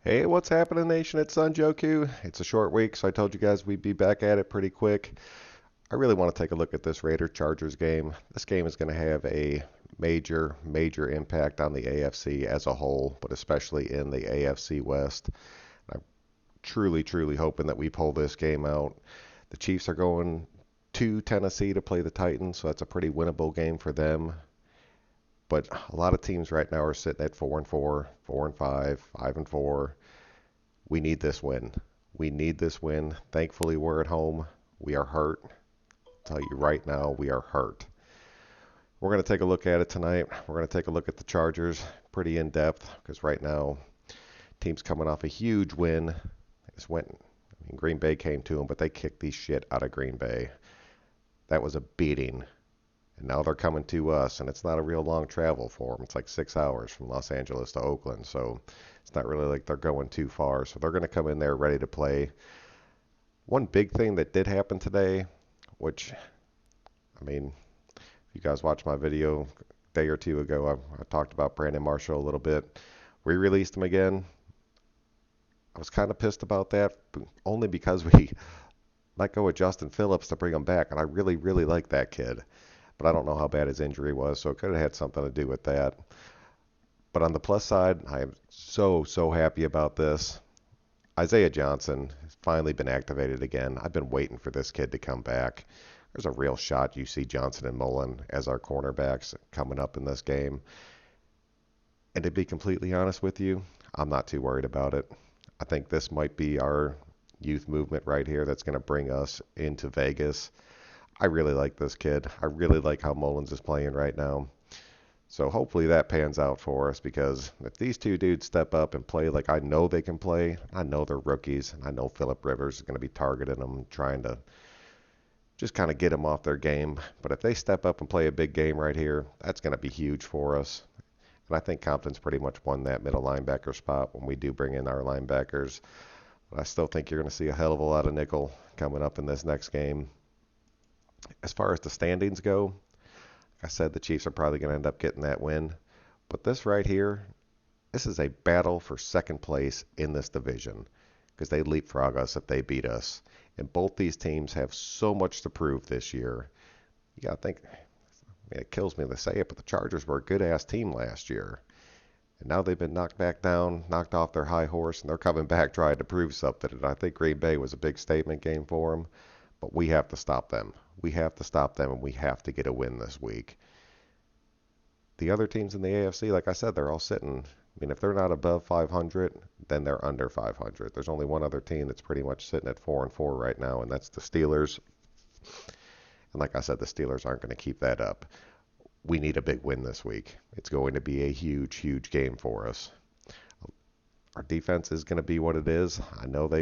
Hey, what's happening, Nation? It's Joku. It's a short week, so I told you guys we'd be back at it pretty quick. I really want to take a look at this Raider Chargers game. This game is going to have a major impact on the AFC as a whole, but especially in the AFC West. I'm truly hoping that we pull this game out. The Chiefs are going to Tennessee to play the Titans, so that's a pretty winnable game for them. But a lot of teams right now are sitting at 4-4, 4-5, 5-4. We need this win. We need this win. Thankfully, we're at home. We are hurt. I'll tell you right now, we are hurt. We're going to take a look at it tonight. We're going to take a look at the Chargers pretty in depth because right now, team's coming off a huge win. Green Bay came to them, but they kicked the shit out of Green Bay. That was a beating. And now they're coming to us, and it's not a real long travel for them. It's like 6 hours from Los Angeles to Oakland, so it's not really like they're going too far. So they're going to come in there ready to play. One big thing that did happen today, which, if you guys watched my video a day or two ago, I talked about Brandon Marshall a little bit. We released him again. I was kind of pissed about that, but only because we let go of Justin Phillips to bring him back, and I really like that kid. But I don't know how bad his injury was, so it could have had something to do with that. But on the plus side, I am so happy about this. Isaiah Johnson has finally been activated again. I've been waiting for this kid to come back. There's a real shot you see Johnson and Mullen as our cornerbacks coming up in this game. And to be completely honest with you, I'm not too worried about it. I think this might be our youth movement right here that's going to bring us into Vegas. I really like this kid. I really like how Mullins is playing right now. So hopefully that pans out for us because if these two dudes step up and play like I know they can play, I know they're rookies, and I know Phillip Rivers is going to be targeting them, trying to just kind of get them off their game. But if they step up and play a big game right here, that's going to be huge for us. And I think Compton's pretty much won that middle linebacker spot when we do bring in our linebackers. But I still think you're going to see a hell of a lot of nickel coming up in this next game. As far as the standings go, I said the Chiefs are probably going to end up getting that win. But this right here, this is a battle for second place in this division because they leapfrog us if they beat us. And both these teams have so much to prove this year. You got to think, it kills me to say it, but the Chargers were a good-ass team last year. And now they've been knocked back down, knocked off their high horse, and they're coming back trying to prove something. And I think Green Bay was a big statement game for them. But we have to stop them. We have to stop them, and we have to get a win this week. The other teams in the AFC, like I said, they're all sitting. If they're not above 500, then they're under 500. There's only one other team that's pretty much sitting at 4-4 right now, and that's the Steelers. And like I said, the Steelers aren't going to keep that up. We need a big win this week. It's going to be a huge game for us. Our defense is going to be what it is. I'm not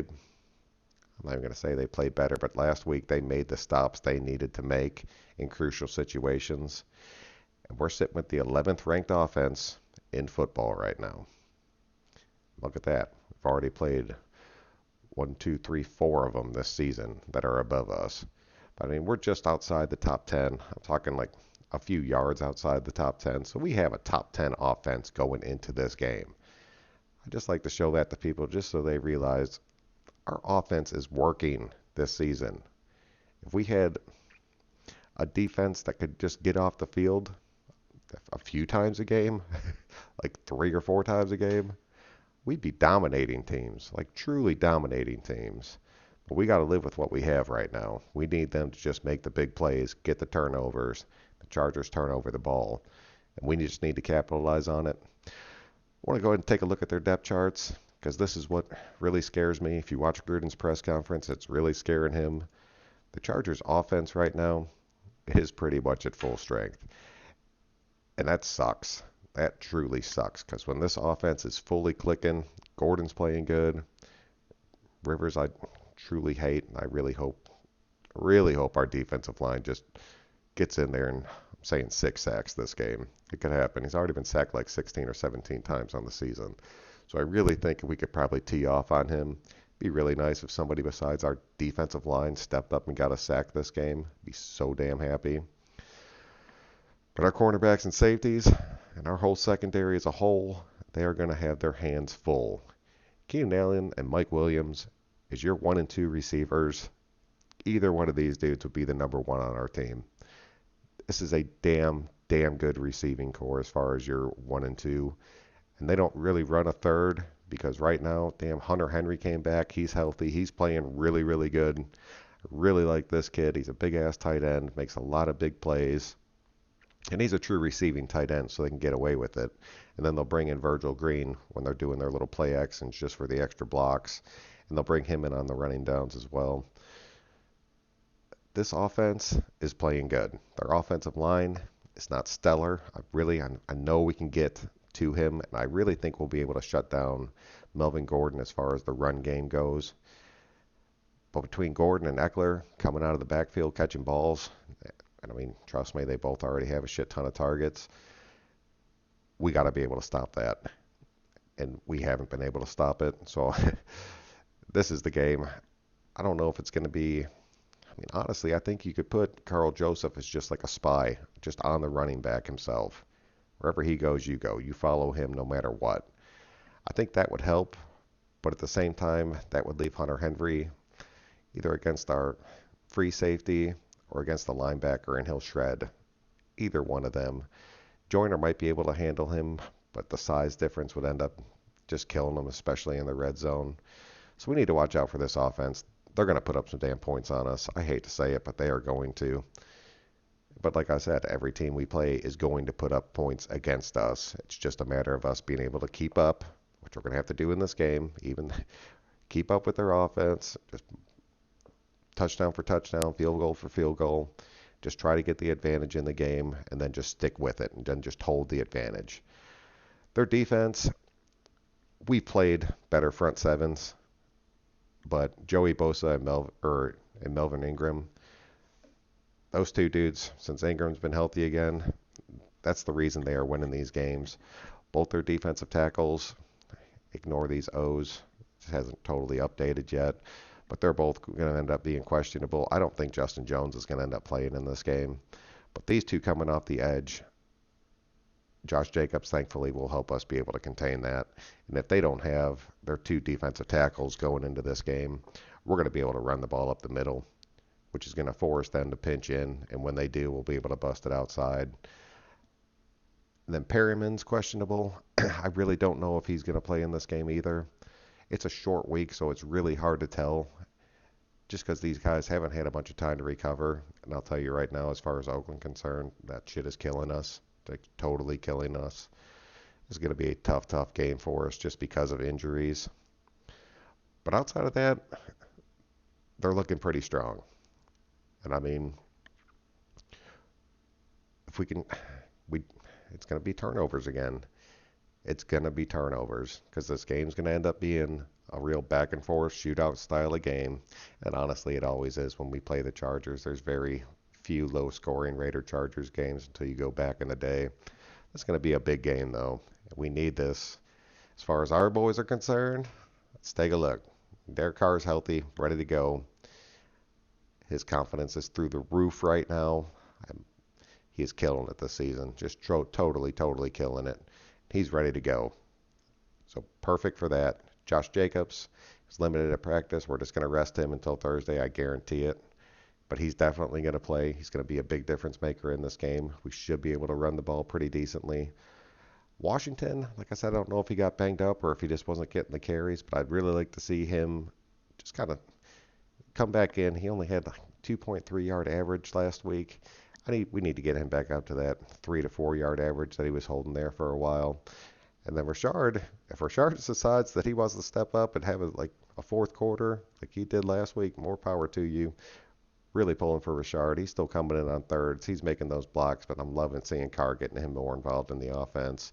even going to say they played better, but last week they made the stops they needed to make in crucial situations. And we're sitting with the 11th ranked offense in football right now. Look at that. We've already played 1, 2, 3, 4 of them this season that are above us. But we're just outside the top 10. I'm talking like a few yards outside the top 10. So we have a top 10 offense going into this game. I just like to show that to people just so they realize our offense is working this season. If we had a defense that could just get off the field a few times a game, like 3 or 4 times a game, we'd be dominating teams, like truly dominating teams. But we got to live with what we have right now. We need them to just make the big plays, get the turnovers. The Chargers turn over the ball, and we just need to capitalize on it. I want to go ahead and take a look at their depth charts because this is what really scares me. If you watch Gruden's press conference, it's really scaring him. The Chargers' offense right now is pretty much at full strength. And that sucks. That truly sucks because when this offense is fully clicking, Gordon's playing good. Rivers, I truly hate, and I really hope our defensive line just gets in there and I'm saying 6 sacks this game. It could happen. He's already been sacked like 16 or 17 times on the season. So I really think we could probably tee off on him. It'd be really nice if somebody besides our defensive line stepped up and got a sack this game. I'd be so damn happy. But our cornerbacks and safeties and our whole secondary as a whole, they are going to have their hands full Keenan Allen and Mike Williams is your 1 and 2 receivers. Either one of these dudes would be the number one on our team. This is a damn good receiving core as far as your 1 and 2. And they don't really run a third because right now, damn, Hunter Henry came back. He's healthy. He's playing really good. I really like this kid. He's a big ass tight end, makes a lot of big plays. And he's a true receiving tight end, so they can get away with it. And then they'll bring in Virgil Green when they're doing their little play actions just for the extra blocks. And they'll bring him in on the running downs as well. This offense is playing good. Their offensive line is not stellar. I know we can get to him, and I really think we'll be able to shut down Melvin Gordon as far as the run game goes. But between Gordon and Eckler coming out of the backfield catching balls, and I mean, trust me, they both already have a shit ton of targets. We got to be able to stop that. And we haven't been able to stop it. So this is the game. I don't know if it's going to be. I mean, honestly, I think you could put Carl Joseph as just like a spy, just on the running back himself. Wherever he goes, you go. You follow him no matter what. I think that would help. But at the same time, that would leave Hunter Henry either against our free safety or against the linebacker, and he'll shred either one of them. Joyner might be able to handle him, but the size difference would end up just killing him, especially in the red zone. So we need to watch out for this offense. They're going to put up some damn points on us. I hate to say it, but they are going to. But like I said, every team we play is going to put up points against us. It's just a matter of us being able to keep up, which we're going to have to do in this game, even keep up with their offense, just touchdown for touchdown, field goal for field goal. Just try to get the advantage in the game and then just stick with it and then just hold the advantage. Their defense, we played better front sevens, but Joey Bosa and Melvin Ingram, those two dudes, since Ingram's been healthy again, that's the reason they are winning these games. Both their defensive tackles, ignore these O's, it hasn't totally updated yet, but they're both going to end up being questionable. I don't think Justin Jones is going to end up playing in this game. But these two coming off the edge, Josh Jacobs, thankfully, will help us be able to contain that. And if they don't have their two defensive tackles going into this game, we're going to be able to run the ball up the middle, which is going to force them to pinch in. And when they do, we'll be able to bust it outside. And then Perryman's questionable. I really don't know if he's going to play in this game either. It's a short week, so it's really hard to tell just because these guys haven't had a bunch of time to recover. And I'll tell you right now, as far as Oakland concerned, that shit is killing us. Like, totally killing us. It's going to be a tough game for us just because of injuries. But outside of that, they're looking pretty strong. And I mean, if we can, it's going to be turnovers again. It's going to be turnovers because this game's going to end up being a real back and forth shootout style of game. And honestly, it always is when we play the Chargers. There's very few low scoring Raider Chargers games until you go back in the day. It's going to be a big game though. We need this. As far as our boys are concerned, let's take a look. Derek Carr's healthy, ready to go. His confidence is through the roof right now. He is killing it this season. Just totally killing it. He's ready to go. So perfect for that. Josh Jacobs is limited at practice. We're just going to rest him until Thursday. I guarantee it. But he's definitely going to play. He's going to be a big difference maker in this game. We should be able to run the ball pretty decently. Washington, like I said, I don't know if he got banged up or if he just wasn't getting the carries, but I'd really like to see him just kind of come back in. He only had a 2.3 yard average last week. We need to get him back up to that 3 to 4 yard average that he was holding there for a while. And then Rashard, if Rashard decides that he wants to step up and have a fourth quarter like he did last week, more power to you. Really pulling for Rashard. He's still coming in on thirds. He's making those blocks, but I'm loving seeing Carr getting him more involved in the offense.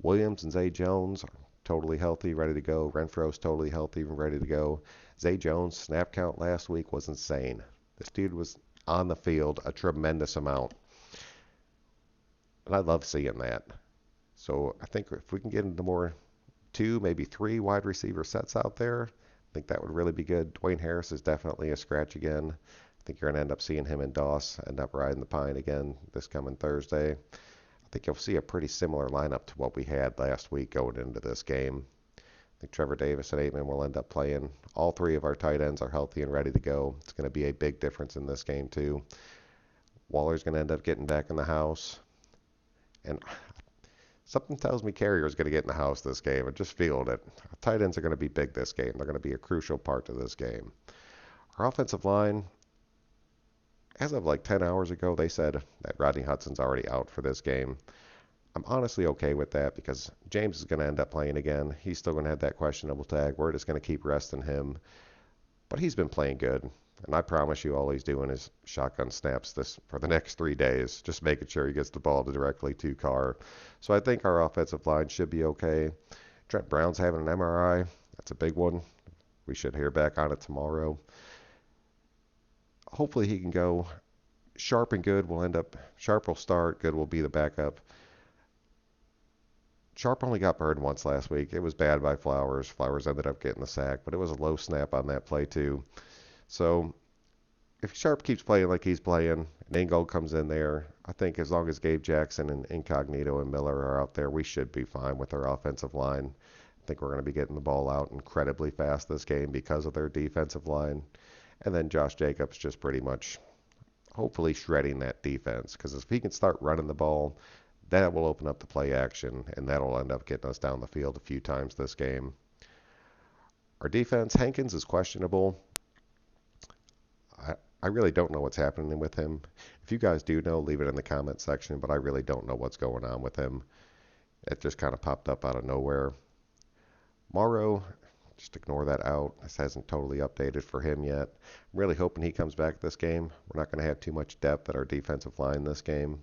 Williams and Zay Jones are totally healthy, ready to go. Renfro's totally healthy and ready to go. Zay Jones' snap count last week was insane. This dude was on the field a tremendous amount. And I love seeing that. So I think if we can get into more 2, maybe 3 wide receiver sets out there, I think that would really be good. Dwayne Harris is definitely a scratch again. I think you're going to end up seeing him and Doss end up riding the pine again this coming Thursday. I think you'll see a pretty similar lineup to what we had last week going into this game. I think Trevor Davis and Aitman will end up playing. All three of our tight ends are healthy and ready to go. It's going to be a big difference in this game, too. Waller's going to end up getting back in the house. And something tells me Carrier's going to get in the house this game. I just feel it. Tight ends are going to be big this game. They're going to be a crucial part to this game. Our offensive line, as of like 10 hours ago, they said that Rodney Hudson's already out for this game. I'm honestly okay with that because James is going to end up playing again. He's still going to have that questionable tag. We're just going to keep resting him. But he's been playing good. And I promise you all he's doing is shotgun snaps this for the next 3 days, just making sure he gets the ball directly to Carr. So I think our offensive line should be okay. Trent Brown's having an MRI. That's a big one. We should hear back on it tomorrow. Hopefully he can go. Sharp and Good will end up. Sharp will start. Good will be the backup. Sharp only got burned once last week. It was bad by Flowers. Flowers ended up getting the sack, but it was a low snap on that play too. So if Sharp keeps playing like he's playing, and Ingold comes in there, I think as long as Gabe Jackson and Incognito and Miller are out there, we should be fine with our offensive line. I think we're going to be getting the ball out incredibly fast this game because of their defensive line. And then Josh Jacobs just pretty much hopefully shredding that defense, because if he can start running the ball, that will open up the play action, and that'll end up getting us down the field a few times this game. Our defense, Hankins is questionable. I really don't know what's happening with him. If you guys do know, leave it in the comment section, but I really don't know what's going on with him. It just kind of popped up out of nowhere. Morrow, just ignore that out. This hasn't totally updated for him yet. I'm really hoping he comes back this game. We're not going to have too much depth at our defensive line this game.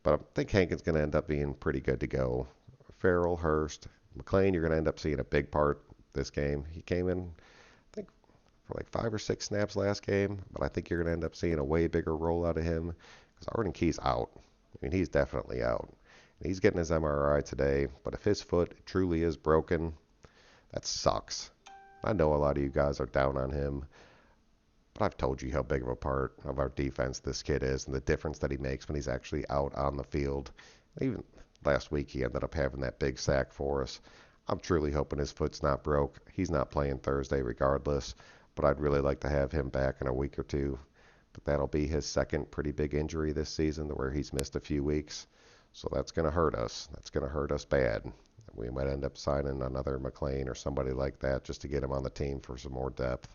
But I think Hankins going to end up being pretty good to go. Farrell, Hurst, McLean, you're going to end up seeing a big part this game. He came in, I think, for like 5 or 6 snaps last game, but I think you're going to end up seeing a way bigger role out of him because Arden Key's out. I mean, he's definitely out. And he's getting his MRI today, but if his foot truly is broken, that sucks. I know a lot of you guys are down on him, but I've told you how big of a part of our defense this kid is and the difference that he makes when he's actually out on the field. Even last week he ended up having that big sack for us. I'm truly hoping his foot's not broke. He's not playing Thursday regardless, but I'd really like to have him back in a week or two. But that'll be his second pretty big injury this season to where he's missed a few weeks. So that's going to hurt us. That's going to hurt us bad. We might end up signing another McLean or somebody like that just to get him on the team for some more depth.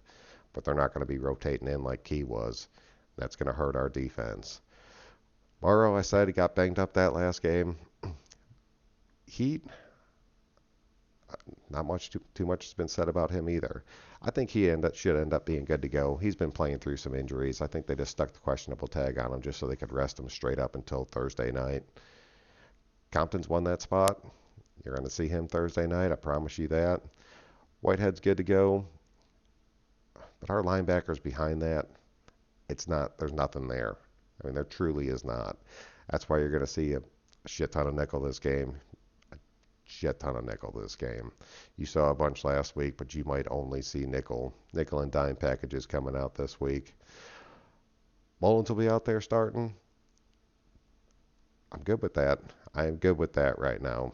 But they're not going to be rotating in like Key was. That's going to hurt our defense. Morrow, I said he got banged up that last game. Heat, not much too much has been said about him either. I think he should end up being good to go. He's been playing through some injuries. I think they just stuck the questionable tag on him just so they could rest him straight up until Thursday night. Compton's won that spot. You're going to see him Thursday night. I promise you that. Whitehead's good to go. But our linebackers behind that, there's nothing there. I mean, there truly is not. That's why you're going to see a shit ton of nickel this game. A shit ton of nickel this game. You saw a bunch last week, but you might only see nickel and dime packages coming out this week. Mullins will be out there starting. I'm good with that. I am good with that right now.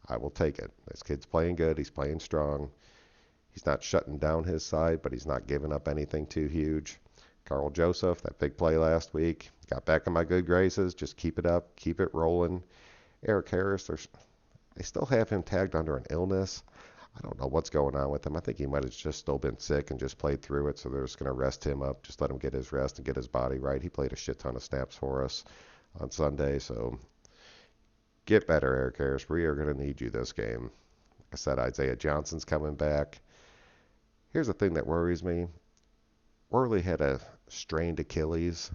I will take it. This kid's playing good. He's playing strong. He's not shutting down his side, but he's not giving up anything too huge. Carl Joseph, that big play last week, got back in my good graces. Just keep it up. Keep it rolling. Eric Harris, they still have him tagged under an illness. I don't know what's going on with him. I think he might have just still been sick and just played through it, so they're just going to rest him up, just let him get his rest and get his body right. He played a shit ton of snaps for us on Sunday, so get better, Eric Harris. We are going to need you this game. Like I said, Isaiah Johnson's coming back. Here's the thing that worries me. Worley had a strained Achilles.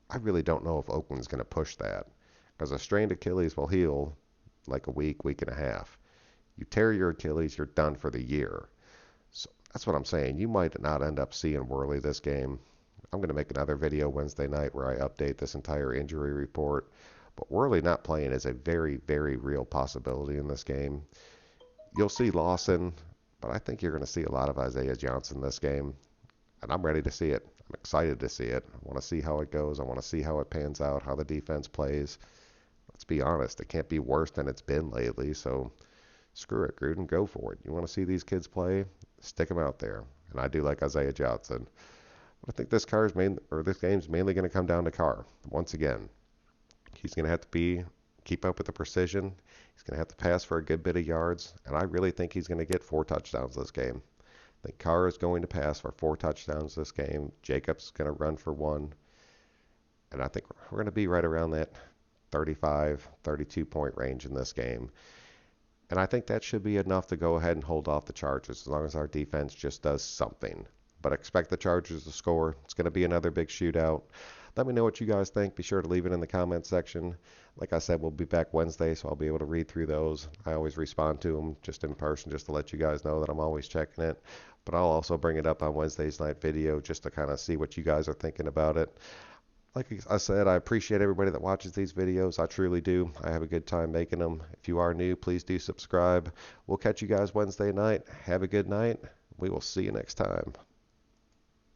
I really don't know if Oakland's going to push that, because a strained Achilles will heal like a week and a half. You tear your Achilles, you're done for the year. So that's what I'm saying. You might not end up seeing Worley this game. I'm going to make another video Wednesday night where I update this entire injury report. But Worley not playing is a very, very real possibility in this game. You'll see Lawson, but I think you're going to see a lot of Isaiah Johnson this game. And I'm ready to see it. I'm excited to see it. I want to see how it goes. I want to see how it pans out, how the defense plays. Let's be honest, it can't be worse than it's been lately. So screw it, Gruden, go for it. You want to see these kids play? Stick them out there. And I do like Isaiah Johnson. But I think this game's mainly going to come down to Carr. Once again, he's going to have to keep up with the precision. He's going to have to pass for a good bit of yards, and I really think he's going to get 4 touchdowns this game. I think Carr is going to pass for 4 touchdowns this game. Jacobs is going to run for 1, and I think we're going to be right around that 35, 32 point range in this game. And I think that should be enough to go ahead and hold off the Chargers as long as our defense just does something. But I expect the Chargers to score. It's going to be another big shootout. Let me know what you guys think. Be sure to leave it in the comment section. Like I said, we'll be back Wednesday, so I'll be able to read through those. I always respond to them just in person, just to let you guys know that I'm always checking it. But I'll also bring it up on Wednesday's night video just to kind of see what you guys are thinking about it. Like I said, I appreciate everybody that watches these videos. I truly do. I have a good time making them. If you are new, please do subscribe. We'll catch you guys Wednesday night. Have a good night. We will see you next time.